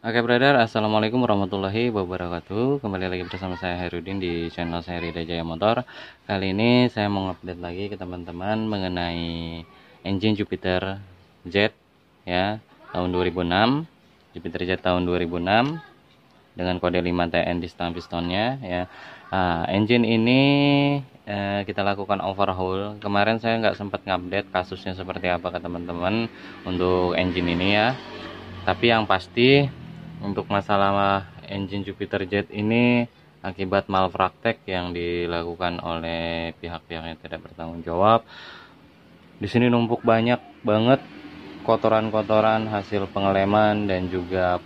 Oke brother, assalamualaikum warahmatullahi wabarakatuh. Kembali lagi bersama saya Herudin di channel saya Rida Jaya Motor. Kali ini saya mau update lagi ke teman-teman mengenai engine Jupiter Z ya, tahun 2006. Jupiter Z tahun 2006 dengan kode 5TN di stang pistonnya ya. Engine ini kita lakukan overhaul. Kemarin saya nggak sempat ngupdate kasusnya seperti apa ke teman-teman untuk engine ini ya. Tapi yang pasti untuk masalah engine Jupiter Jet ini akibat malpraktek yang dilakukan oleh pihak-pihak yang tidak bertanggung jawab. Di sini numpuk banyak banget kotoran-kotoran hasil pengeleman dan juga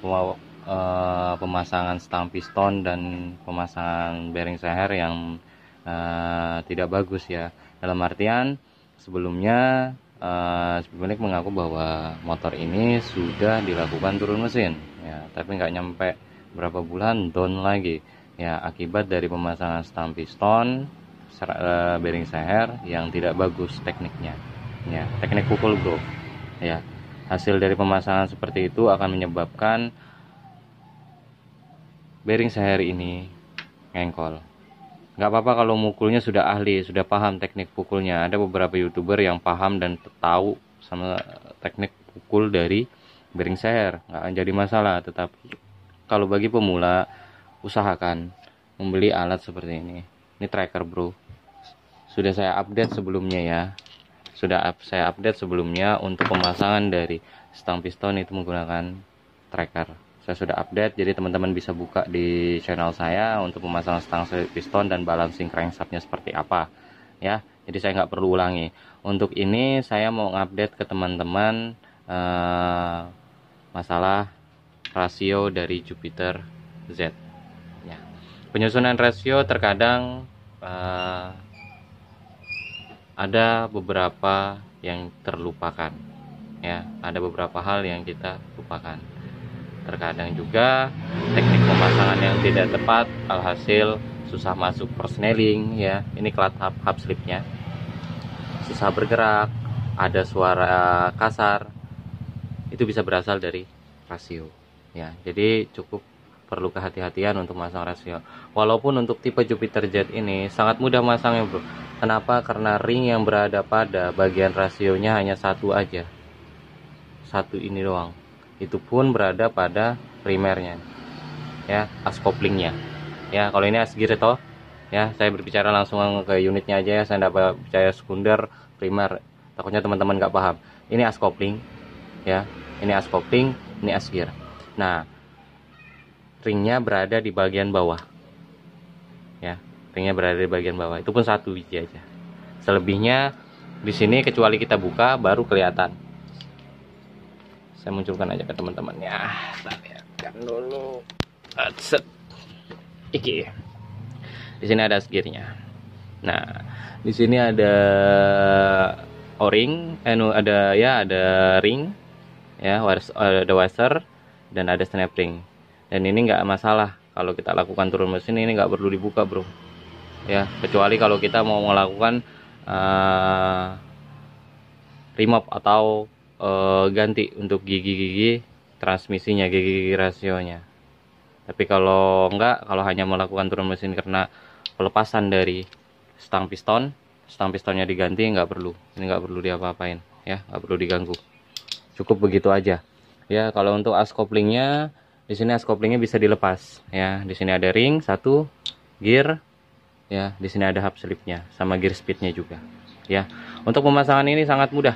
pemasangan stang piston dan pemasangan bearing seher yang tidak bagus ya. Dalam artian sebelumnya pemilik mengaku bahwa motor ini sudah dilakukan turun mesin ya, tapi nggak nyampe berapa bulan down lagi ya, akibat dari pemasangan stang piston, bearing seher yang tidak bagus tekniknya ya, teknik pukul bro ya. Hasil dari pemasangan seperti itu akan menyebabkan bearing seher ini ngengkol. Nggak apa-apa kalau mukulnya sudah ahli, sudah paham teknik pukulnya. Ada beberapa youtuber yang paham dan tahu sama teknik pukul dari bearing seher, nggak akan jadi masalah. Tetapi kalau bagi pemula, usahakan membeli alat seperti ini. Ini tracker bro, sudah saya update sebelumnya ya. Saya update sebelumnya untuk pemasangan dari stang piston itu menggunakan tracker. Saya sudah update, jadi teman-teman bisa buka di channel saya untuk pemasangan stang piston dan balancing crankshaftnya seperti apa ya. Jadi saya nggak perlu ulangi. Untuk ini saya mau update ke teman-teman masalah rasio dari Jupiter Z ya. Penyusunan rasio terkadang ada beberapa yang terlupakan ya, ada beberapa hal yang kita lupakan. Terkadang juga teknik pemasangan yang tidak tepat, alhasil susah masuk persneling ya. Ini klat hub slipnya susah bergerak, ada suara kasar, itu bisa berasal dari rasio ya. Jadi cukup perlu kehati-hatian untuk masang rasio. Walaupun untuk tipe Jupiter Jet ini sangat mudah masangnya bro. Kenapa? Karena ring yang berada pada bagian rasionya hanya satu aja, satu ini doang. Itu pun berada pada primernya ya, as couplingnya ya. Kalau ini as gear toh ya, saya berbicara langsung ke unitnya aja ya, saya tidak percaya sekunder primer, takutnya teman-teman nggak paham. Ini as coupling ya, ini as coupling, ini as gear. Nah, ringnya berada di bagian bawah ya, ringnya berada di bagian bawah, itu pun satu biji aja. Selebihnya di sini kecuali kita buka baru kelihatan. Saya munculkan aja ke teman-teman ya, kita lihatkan dulu. Set. Iki. Di sini ada gearnya. Nah, di sini ada o-ring, ada ring ya, ada washer dan ada snap ring. Dan ini nggak masalah kalau kita lakukan turun mesin, ini nggak perlu dibuka bro ya, kecuali kalau kita mau melakukan remove atau ganti untuk gigi-gigi transmisinya, gigi-gigi rasionya. Tapi kalau enggak, kalau hanya melakukan turun mesin karena pelepasan dari stang pistonnya diganti, nggak perlu. Ini nggak perlu diapa-apain ya, nggak perlu diganggu. Cukup begitu aja ya. Kalau untuk as couplingnya, di sini as couplingnya bisa dilepas ya. Di sini ada ring satu, gear ya. Di sini ada hub slipnya sama gear speednya juga ya. Untuk pemasangan ini sangat mudah.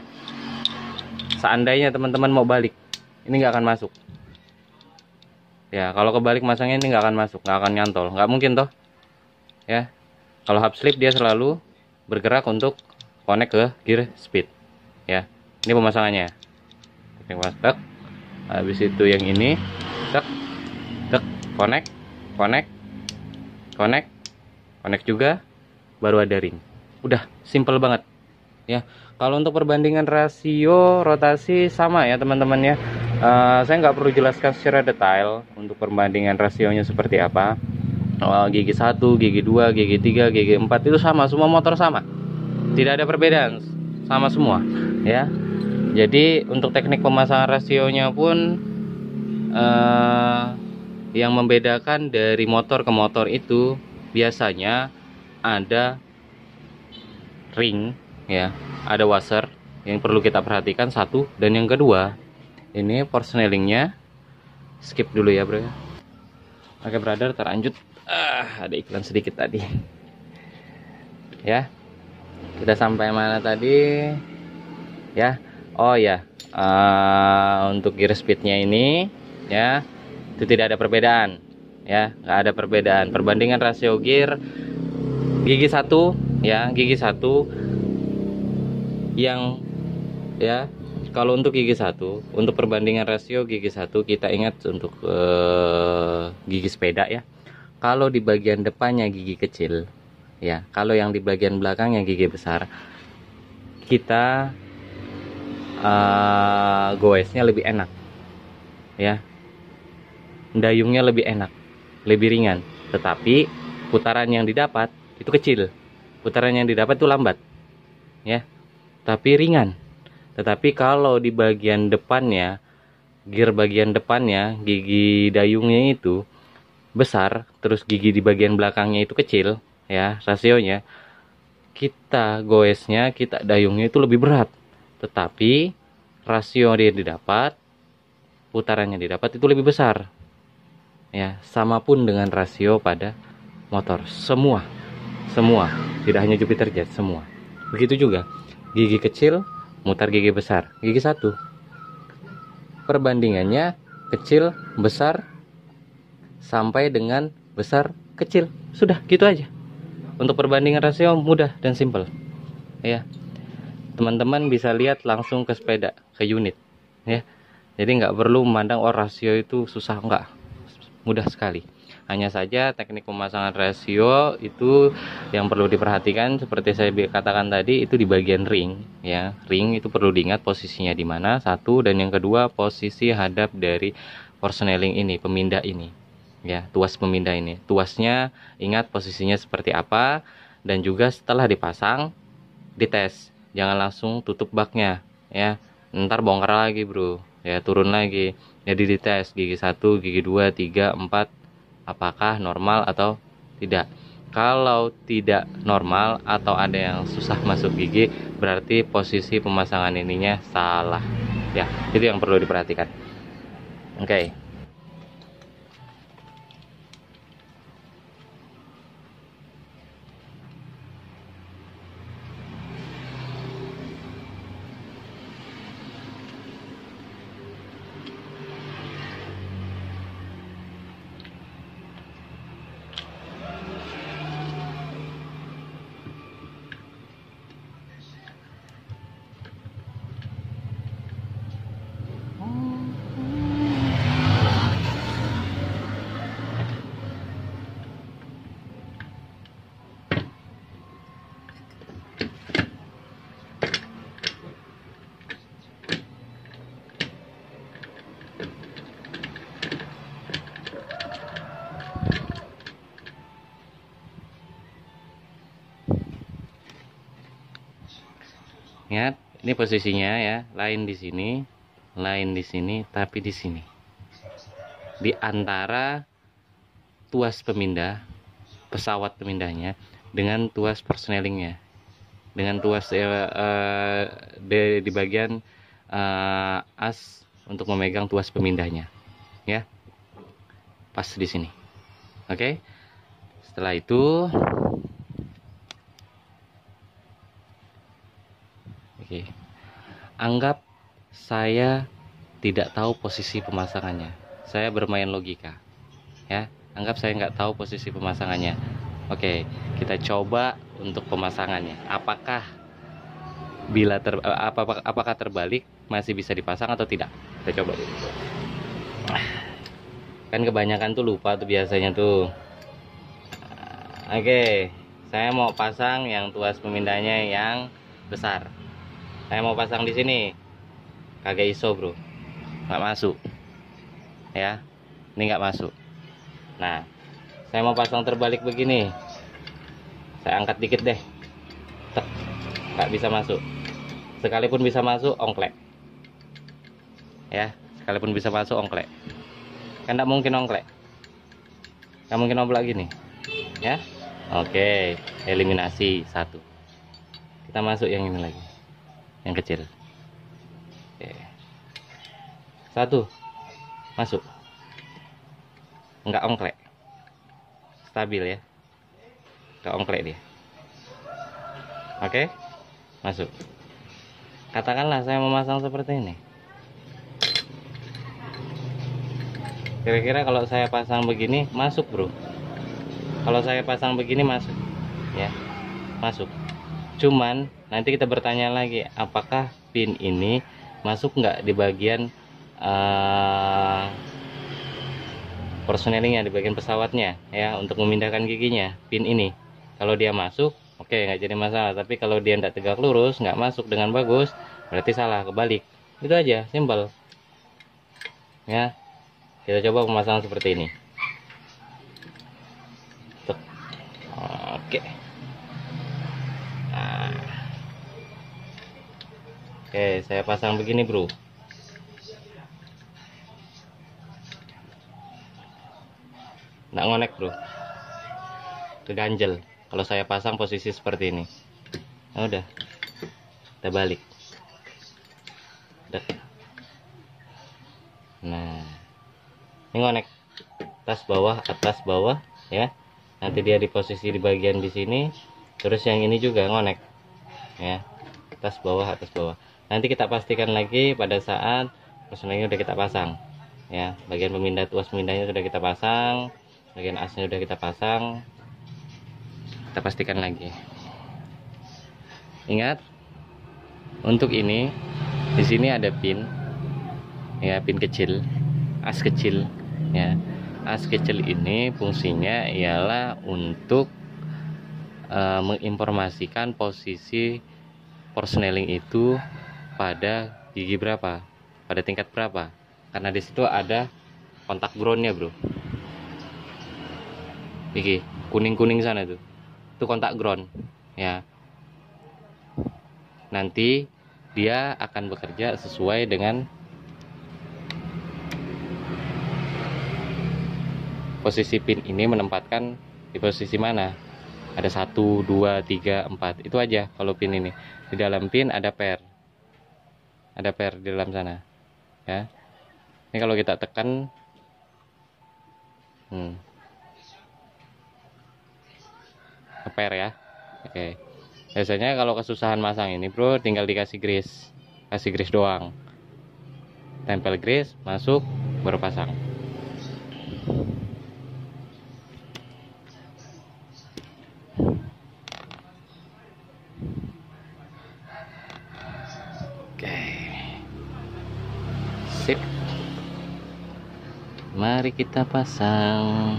Seandainya teman-teman mau balik, ini nggak akan masuk ya. Kalau kebalik masangnya ini nggak akan masuk, nggak akan nyantol, nggak mungkin toh ya. Kalau hub slip dia selalu bergerak untuk connect ke gear speed ya. Ini pemasangannya, tek. Habis itu yang ini tek, connect juga, baru ada ring. Udah simple banget ya. Kalau untuk perbandingan rasio rotasi sama ya teman-teman ya. Saya nggak perlu jelaskan secara detail untuk perbandingan rasionya seperti apa. Gigi 1, gigi 2, gigi 3, gigi 4 itu sama, semua motor sama, tidak ada perbedaan, sama semua ya. Jadi untuk teknik pemasangan rasionya pun yang membedakan dari motor ke motor itu biasanya ada ring ya, ada washer yang perlu kita perhatikan satu, dan yang kedua ini persnelingnya. Skip dulu ya bro. Oke brother, terlanjut. Ada iklan sedikit tadi ya. Kita sampai mana tadi ya? Oh ya, untuk gear speednya ini ya, itu tidak ada perbedaan ya, nggak ada perbedaan. Perbandingan rasio gear gigi satu ya, gigi satu yang ya. Kalau untuk gigi satu, untuk perbandingan rasio gigi satu, kita ingat untuk gigi sepeda ya. Kalau di bagian depannya gigi kecil ya, kalau yang di bagian belakangnya gigi besar, kita goesnya lebih enak ya, dayungnya lebih enak, lebih ringan. Tetapi putaran yang didapat itu kecil, putaran yang didapat itu lambat ya, tapi ringan. Tetapi kalau di bagian depannya, gear bagian depannya, gigi dayungnya itu besar, terus gigi di bagian belakangnya itu kecil ya, rasionya, kita goesnya, kita dayungnya itu lebih berat. Tetapi rasio dia didapat, putarannya didapat itu lebih besar ya. Sama pun dengan rasio pada motor, semua tidak hanya Jupiter Jet, semua begitu juga. Gigi kecil mutar gigi besar, gigi satu, perbandingannya kecil besar sampai dengan besar kecil, sudah gitu aja. Untuk perbandingan rasio mudah dan simple ya. Teman-teman bisa lihat langsung ke sepeda, ke unit ya. Jadi nggak perlu memandang oh rasio itu susah, enggak, mudah sekali. Hanya saja teknik pemasangan rasio itu yang perlu diperhatikan, seperti saya katakan tadi, itu di bagian ring ya. Ring itu perlu diingat posisinya di mana, satu, dan yang kedua posisi hadap dari persneling ini, pemindah ini ya, tuas pemindah ini. Tuasnya ingat posisinya seperti apa, dan juga setelah dipasang dites, jangan langsung tutup baknya ya, ntar bongkar lagi bro ya, turun lagi. Jadi dites gigi 1, gigi 2, 3, 4 apakah normal atau tidak. Kalau tidak normal atau ada yang susah masuk gigi, berarti posisi pemasangan ininya salah ya. Itu yang perlu diperhatikan. Oke. Ingat, ini posisinya ya, lain di sini, tapi di sini. Di antara tuas pemindah, pesawat pemindahnya dengan tuas persnelingnya. Dengan tuas di bagian as untuk memegang tuas pemindahnya. Ya. Pas di sini. Oke. Setelah itu anggap saya tidak tahu posisi pemasangannya, saya bermain logika ya. Anggap saya nggak tahu posisi pemasangannya. Oke, kita coba untuk pemasangannya. Apakah apakah terbalik masih bisa dipasang atau tidak? Kita coba dulu. Kan kebanyakan tuh lupa tuh biasanya tuh. Oke, saya mau pasang yang tuas pemindahnya yang besar. Saya mau pasang di sini, kagak iso bro, nggak masuk ya, ini nggak masuk. Nah, saya mau pasang terbalik begini, saya angkat dikit deh, tek, nggak bisa masuk. Sekalipun bisa masuk ongklek ya, sekalipun bisa masuk ongklek, kan nggak mungkin ongklek Nggak mungkin oblak gini ya. Oke, eliminasi satu. Kita masuk yang ini lagi, yang kecil. Oke, satu masuk, nggak ongklek, stabil ya, nggak ongklek dia. Oke, masuk. Katakanlah saya memasang seperti ini. Kira-kira kalau saya pasang begini masuk bro. Kalau saya pasang begini masuk ya, masuk. Cuman nanti kita bertanya lagi, apakah pin ini masuk nggak di bagian personelingnya, di bagian pesawatnya ya, untuk memindahkan giginya. Pin ini kalau dia masuk, oke, nggak jadi masalah. Tapi kalau dia tidak tegak lurus, nggak masuk dengan bagus, berarti salah, kebalik. Itu aja, simpel ya. Kita coba pemasangan seperti ini. Tuh. Oke. Nah. Oke, saya pasang begini bro. Nggak ngonek bro, keganjel kalau saya pasang posisi seperti ini. Nah, udah, kita balik. Nah, ini ngonek atas bawah ya. Nanti dia di posisi di bagian di sini. Terus yang ini juga ngonek ya, atas bawah. Nanti kita pastikan lagi pada saat personelnya udah kita pasang ya. Bagian pemindah, tuas pemindahnya sudah kita pasang, bagian asnya sudah kita pasang. Kita pastikan lagi. Ingat, untuk ini di sini ada pin ya, pin kecil, as kecil ya. As kecil ini fungsinya ialah untuk menginformasikan posisi personeling itu pada gigi berapa, pada tingkat berapa, karena di situ ada kontak groundnya bro. Iki kuning sana tuh, itu kontak ground ya. Nanti dia akan bekerja sesuai dengan posisi pin ini, menempatkan di posisi mana. Ada 1, 2, 3, 4, itu aja. Kalau pin ini di dalam pin ada pair di dalam sana ya. Ini kalau kita tekan pair ya. Oke, biasanya kalau kesusahan masang ini bro, tinggal dikasih grease, doang, tempel grease, masuk, baru pasang. Oke, sip, mari kita pasang.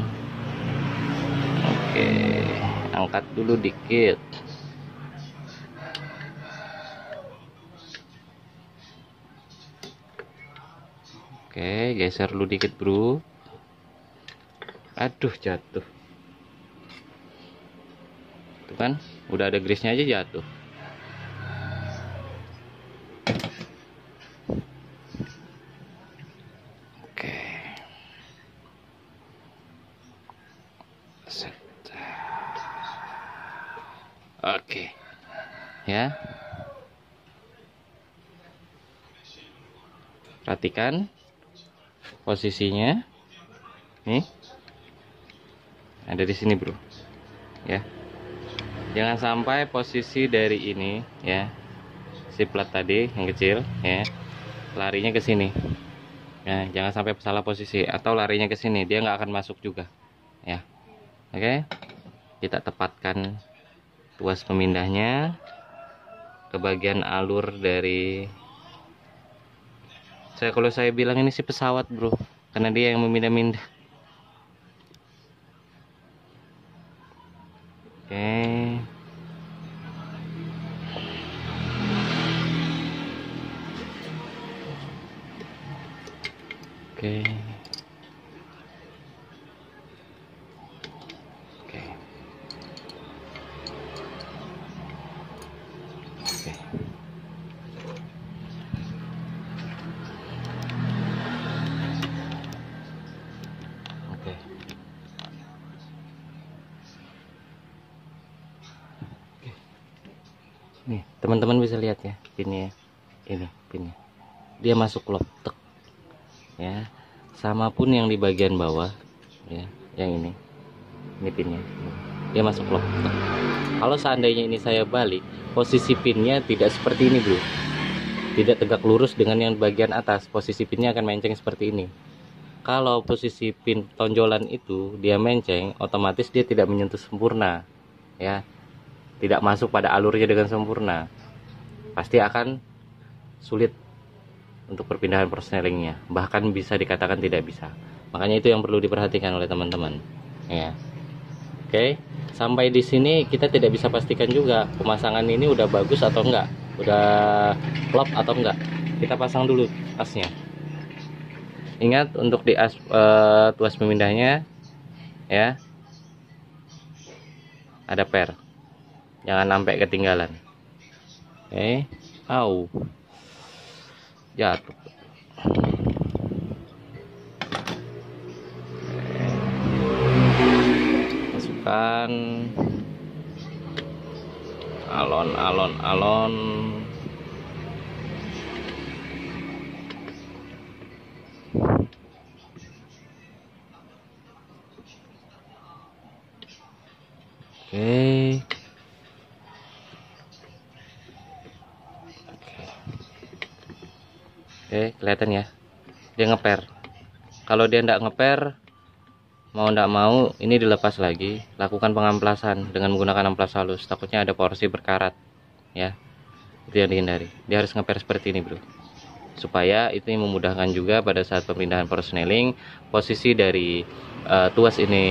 Oke, angkat dulu dikit. Oke, geser dulu dikit bro. Aduh, jatuh. Tuh kan, udah ada grease-nya aja jatuh. Oke. Set. Oke. Ya. Perhatikan posisinya. Nih. Ada di sini, bro. Ya. Jangan sampai posisi dari ini ya, si plat tadi yang kecil ya, larinya ke sini. Ya, jangan sampai salah posisi atau larinya ke sini, dia nggak akan masuk juga. Ya. Oke. Kita tepatkan tuas pemindahnya ke bagian alur dari, kalau saya bilang ini si pesawat, bro, karena dia yang memindah-mindah. Oke. Oke. Oke. Oke. Oke. Nih teman-teman bisa lihat ya pinnya, ini pinnya dia masuk lock tek ya. Sama pun yang di bagian bawah ya, yang ini pinnya dia masuk lock tek. Kalau seandainya ini saya balik, posisi pinnya tidak seperti ini bro, tidak tegak lurus dengan yang bagian atas. Posisi pinnya akan menceng seperti ini. Kalau posisi pin tonjolan itu dia menceng, otomatis dia tidak menyentuh sempurna ya, tidak masuk pada alurnya dengan sempurna, pasti akan sulit untuk perpindahan persnelingnya, bahkan bisa dikatakan tidak bisa. Makanya itu yang perlu diperhatikan oleh teman-teman ya. Oke, sampai di sini kita tidak bisa pastikan juga pemasangan ini udah bagus atau enggak, udah klop atau enggak. Kita pasang dulu asnya. Ingat untuk di as tuas pemindahnya ya, ada per, jangan sampai ketinggalan. Oke, jatuh. Masukkan alon. Oke, kelihatan ya, dia ngeper. Kalau dia nggak ngeper, mau nggak mau ini dilepas lagi, lakukan pengamplasan dengan menggunakan amplas halus, takutnya ada porsi berkarat ya, itu yang dihindari. Dia harus ngeper seperti ini bro, supaya itu yang memudahkan juga pada saat pemindahan persneling. Posisi dari tuas ini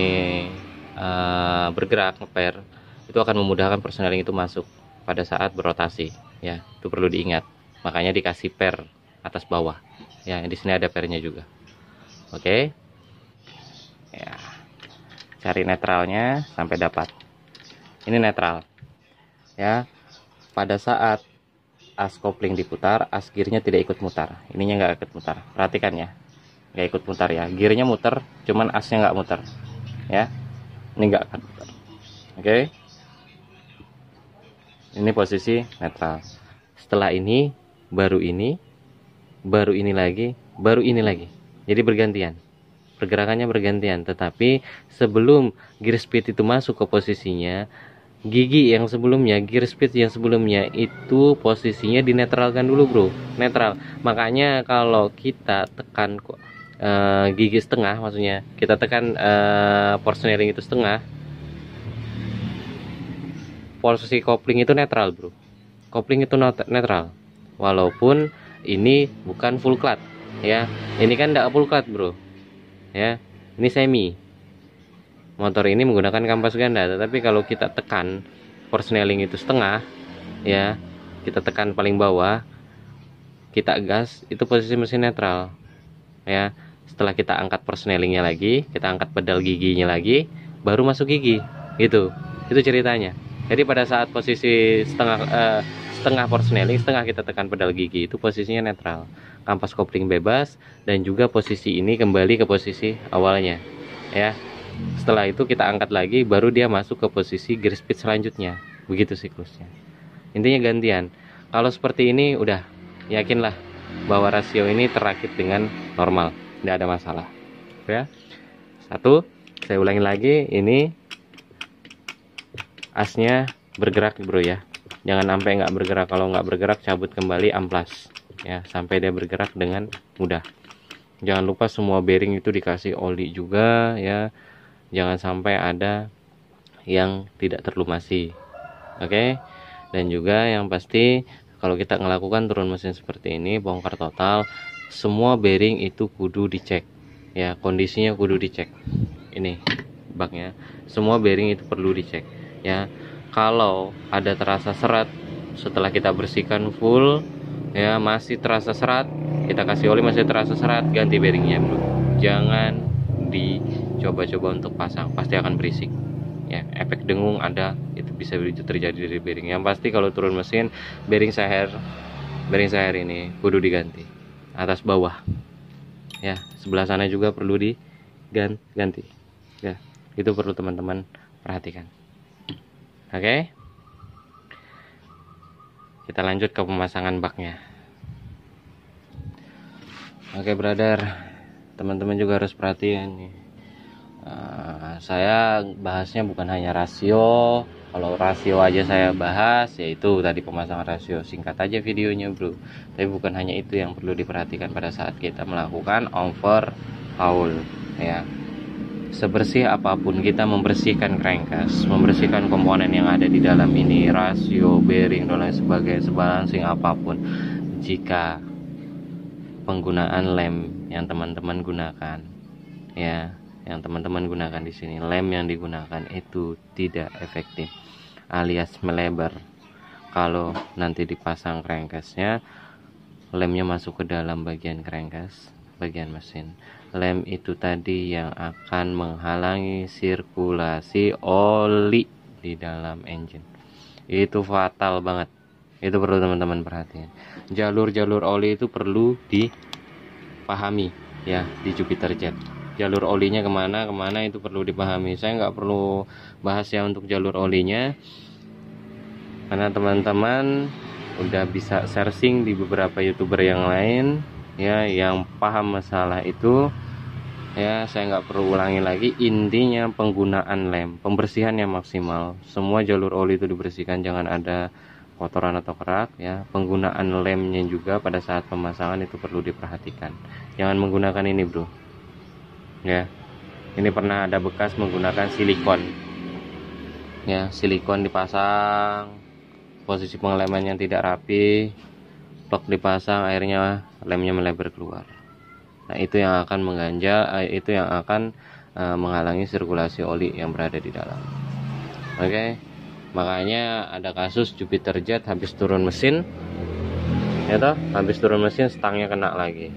bergerak ngeper, itu akan memudahkan persneling itu masuk pada saat berotasi ya, itu perlu diingat. Makanya dikasih per atas bawah ya, di sini ada pernya juga. Oke ya, cari netralnya sampai dapat. Ini netral ya. Pada saat as kopling diputar, as gearnya tidak ikut mutar, ininya nggak ikut mutar, perhatikan ya, nggak ikut mutar ya, gearnya muter cuman asnya nggak muter ya, ini nggak akan muter. Oke, ini posisi netral. Setelah ini baru ini lagi, baru ini lagi, jadi bergantian, pergerakannya bergantian. Tetapi sebelum gear speed itu masuk ke posisinya, gigi yang sebelumnya, gear speed yang sebelumnya itu posisinya dinetralkan dulu bro, netral. Makanya kalau kita tekan gigi setengah, maksudnya kita tekan persneling itu setengah, posisi kopling itu netral bro, kopling itu netral. Walaupun ini bukan full clutch ya, ini kan tidak full clutch bro ya, ini semi. Motor ini menggunakan kampas ganda, tetapi kalau kita tekan persneling itu setengah ya, kita tekan paling bawah, kita gas, itu posisi mesin netral ya. Setelah kita angkat persnelingnya lagi, kita angkat pedal giginya lagi, baru masuk gigi gitu, itu ceritanya. Jadi pada saat posisi setengah persneling, setengah kita tekan pedal gigi, itu posisinya netral, kampas kopling bebas, dan juga posisi ini kembali ke posisi awalnya ya. Setelah itu kita angkat lagi, baru dia masuk ke posisi gear speed selanjutnya, begitu siklusnya. Intinya gantian. Kalau seperti ini udah yakinlah bahwa rasio ini terakit dengan normal, tidak ada masalah ya. Satu, saya ulangi lagi, ini asnya bergerak bro ya, jangan sampai nggak bergerak. Kalau nggak bergerak, cabut kembali amplas ya, sampai dia bergerak dengan mudah. Jangan lupa semua bearing itu dikasih oli juga ya, jangan sampai ada yang tidak terlumasi. Oke. Dan juga yang pasti, kalau kita melakukan turun mesin seperti ini, bongkar total, semua bearing itu kudu dicek ya, kondisinya kudu dicek. Ini baknya, semua bearing itu perlu dicek ya. Kalau ada terasa serat setelah kita bersihkan full ya, masih terasa serat, kita kasih oli masih terasa serat, ganti bearingnya bro. Jangan dicoba-coba untuk pasang, pasti akan berisik ya. Efek dengung ada, itu bisa terjadi dari bearing. Yang pasti kalau turun mesin, bearing seher ini kudu diganti atas bawah ya, sebelah sana juga perlu diganti ya. Itu perlu teman-teman perhatikan. Oke. kita lanjut ke pemasangan baknya. Oke brother, teman-teman juga harus perhatian nih. Saya bahasnya bukan hanya rasio. Kalau rasio aja saya bahas, yaitu tadi pemasangan rasio, singkat aja videonya bro. Tapi bukan hanya itu yang perlu diperhatikan pada saat kita melakukan overhaul ya. Sebersih apapun kita membersihkan crankcase, membersihkan komponen yang ada di dalam ini, rasio, bearing dan lain sebagainya, sebalancing apapun, jika penggunaan lem yang teman-teman gunakan ya, yang teman-teman gunakan di sini, lem yang digunakan itu tidak efektif alias melebar. Kalau nanti dipasang crankcase-nya, lemnya masuk ke dalam bagian crankcase, bagian mesin. Lem itu tadi yang akan menghalangi sirkulasi oli di dalam engine. Itu fatal banget. Itu perlu teman-teman perhatian. Jalur-jalur oli itu perlu dipahami ya di Jupiter Jet. Jalur olinya kemana itu perlu dipahami. Saya nggak perlu bahas ya untuk jalur olinya, karena teman-teman udah bisa searching di beberapa YouTuber yang lain ya yang paham masalah itu ya. Saya nggak perlu ulangi lagi. Intinya penggunaan lem, pembersihan yang maksimal, semua jalur oli itu dibersihkan, jangan ada kotoran atau kerak ya. Penggunaan lemnya juga pada saat pemasangan itu perlu diperhatikan. Jangan menggunakan ini bro ya. Ini pernah ada bekas menggunakan silikon ya, silikon dipasang, posisi pengeleman yang tidak rapi, plug dipasang, akhirnya lemnya melebar keluar. Nah itu yang akan mengganjal, itu yang akan menghalangi sirkulasi oli yang berada di dalam. Oke, makanya ada kasus Jupiter Jet habis turun mesin ya toh, habis turun mesin stangnya kena lagi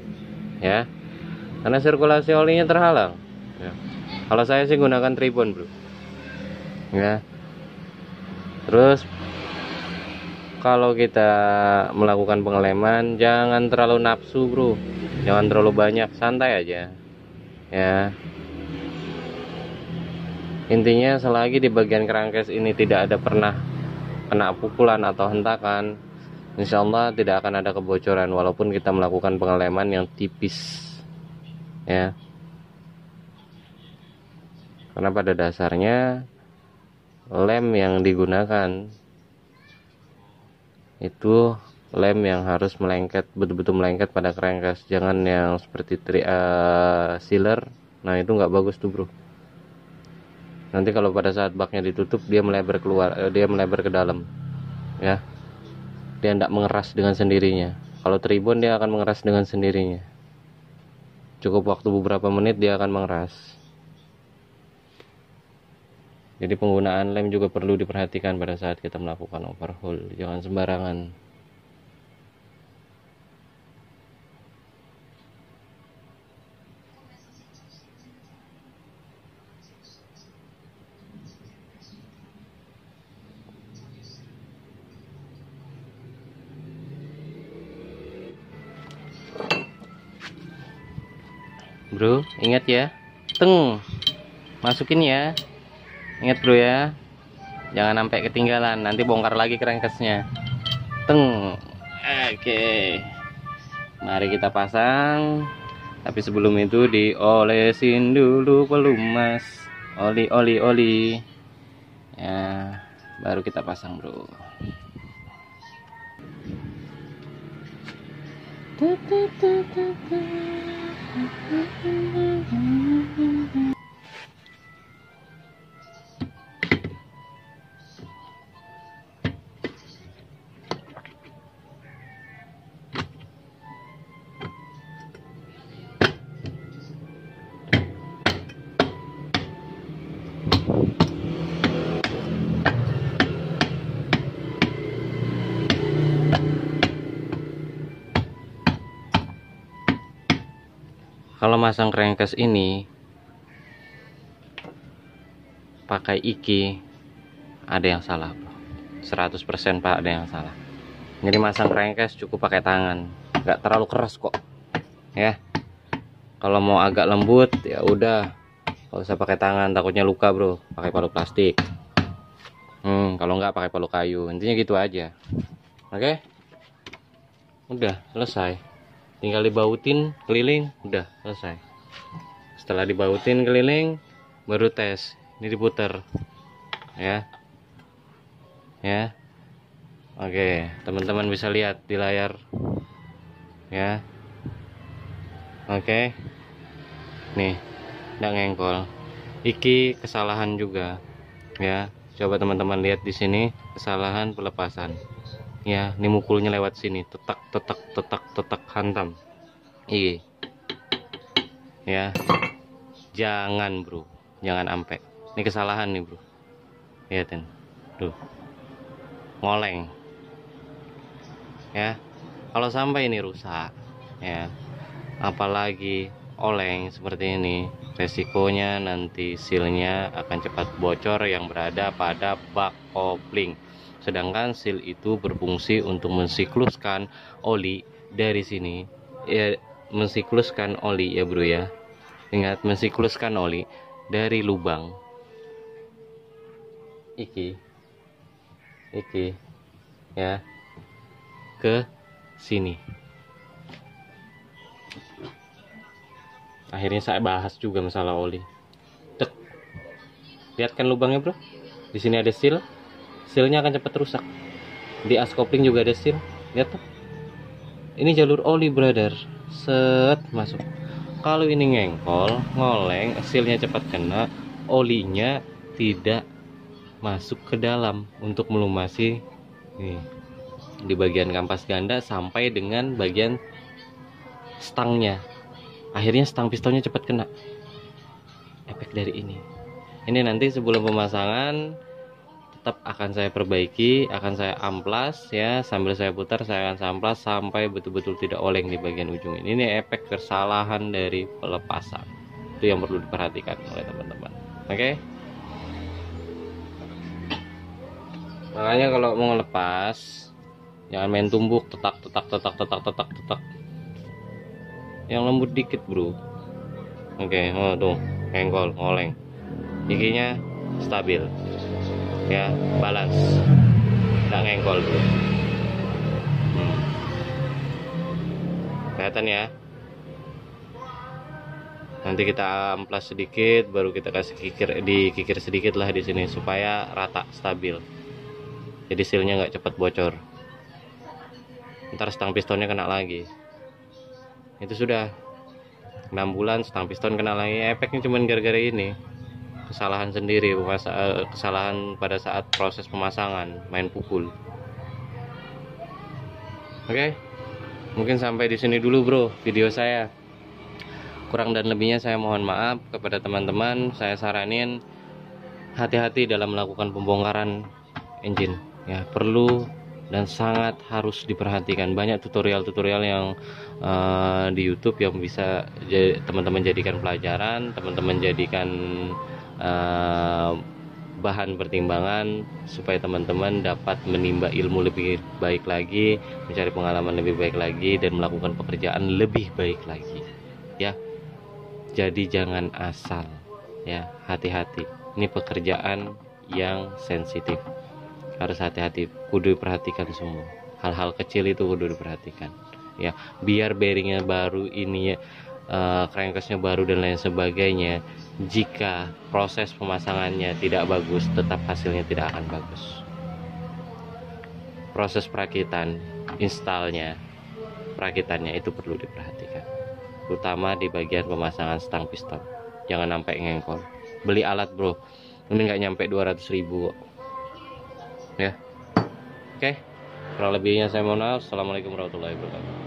ya, karena sirkulasi olinya terhalang ya. Kalau saya sih gunakan tribon bro ya. Terus kalau kita melakukan pengeleman, jangan terlalu nafsu bro, jangan terlalu banyak, santai aja ya. Intinya selagi di bagian crankcase ini tidak ada pernah kena pukulan atau hentakan, insya Allah tidak akan ada kebocoran walaupun kita melakukan pengeleman yang tipis ya. Karena pada dasarnya lem yang digunakan itu lem yang harus melengket, betul-betul melengket pada crankcase, jangan yang seperti sealer. Nah itu nggak bagus tuh bro. Nanti kalau pada saat baknya ditutup dia melebar keluar, dia melebar ke dalam ya. Dia tidak mengeras dengan sendirinya. Kalau tribon dia akan mengeras dengan sendirinya. Cukup waktu beberapa menit dia akan mengeras. Jadi penggunaan lem juga perlu diperhatikan pada saat kita melakukan overhaul, jangan sembarangan. Bro, ingat ya, masukin ya. Ingat bro ya, jangan sampai ketinggalan, nanti bongkar lagi crankcase-nya. Oke, mari kita pasang. Tapi sebelum itu diolesin dulu pelumas, oli ya, baru kita pasang bro. Kalau masang crankcase ini pakai iki, ada yang salah bro. 100% pak, ada yang salah. Jadi masang crankcase cukup pakai tangan, nggak terlalu keras kok ya. Kalau mau agak lembut ya udah, nggak usah pakai tangan, takutnya luka bro, pakai palu plastik. Kalau nggak pakai palu kayu, intinya gitu aja. Oke, udah selesai, tinggal dibautin keliling, udah selesai. Setelah dibautin keliling baru tes, ini diputer ya. Oke, teman-teman bisa lihat di layar ya. Oke, nih nggak ngengkol. Iki kesalahan juga ya. Coba teman-teman lihat di sini, kesalahan pelepasan ya. Ini mukulnya lewat sini, tetak hantam. Iya ya, jangan bro, jangan ampe. Ini kesalahan nih bro, lihatin tuh, ngoleng ya. Kalau sampai ini rusak ya, apalagi oleng seperti ini, resikonya nanti sealnya akan cepat bocor yang berada pada bak kopling. Sedangkan seal itu berfungsi untuk mensikluskan oli dari sini ya, mensikluskan oli ya bro ya. Ingat, mensikluskan oli dari lubang iki ya ke sini. Akhirnya saya bahas juga masalah oli. Tek. Lihat kan lubangnya bro, di sini ada seal, sealnya akan cepat rusak. Di as kopling juga ada seal, lihat tuh, ini jalur oli brother, set masuk. Kalau ini ngengkol, ngoleng, sealnya cepat kena, olinya tidak masuk ke dalam untuk melumasi nih, di bagian kampas ganda sampai dengan bagian stangnya. Akhirnya stang pistonnya cepat kena. Efek dari ini nanti sebelum pemasangan tetap akan saya perbaiki, akan saya amplas ya. Sambil saya putar saya akan amplas sampai betul-betul tidak oleng di bagian ujung ini. Ini efek kesalahan dari pelepasan, itu yang perlu diperhatikan oleh teman-teman. Oke, makanya kalau mau ngelepas jangan main tumbuk, tetak, yang lembut dikit bro. Oke, oh tuh ngengkol, ngoleng, giginya stabil ya, balance, nggak ngengkol bro. Kelihatan ya. Nanti kita amplas sedikit, baru kita kasih kikir sedikit lah di sini supaya rata, stabil, jadi sealnya nggak cepat bocor. Ntar stang pistonnya kena lagi. Itu sudah 6 bulan stang piston kena lagi. Efeknya cuma gara-gara ini, kesalahan sendiri, kesalahan pada saat proses pemasangan, main pukul. Oke, mungkin sampai di sini dulu bro video saya. Kurang dan lebihnya saya mohon maaf kepada teman-teman. Saya saranin hati-hati dalam melakukan pembongkaran engine ya, perlu dan sangat harus diperhatikan. Banyak tutorial-tutorial yang di YouTube yang bisa teman-teman jadikan pelajaran, teman-teman jadikan bahan pertimbangan supaya teman-teman dapat menimba ilmu lebih baik lagi, mencari pengalaman lebih baik lagi, dan melakukan pekerjaan lebih baik lagi ya. Jadi jangan asal ya, hati-hati, ini pekerjaan yang sensitif, harus hati-hati, kudu diperhatikan semua hal-hal kecil itu, kudu diperhatikan ya. Biar bearingnya baru, ini crankcase-nya baru dan lain sebagainya, jika proses pemasangannya tidak bagus, tetap hasilnya tidak akan bagus. Proses perakitan, installnya, perakitannya itu perlu diperhatikan, terutama di bagian pemasangan stang piston. Jangan sampai ngengkol. Beli alat bro, ini nggak nyampe 200.000 ya. Oke, kurang lebihnya saya mohon maaf. Assalamualaikum warahmatullahi wabarakatuh.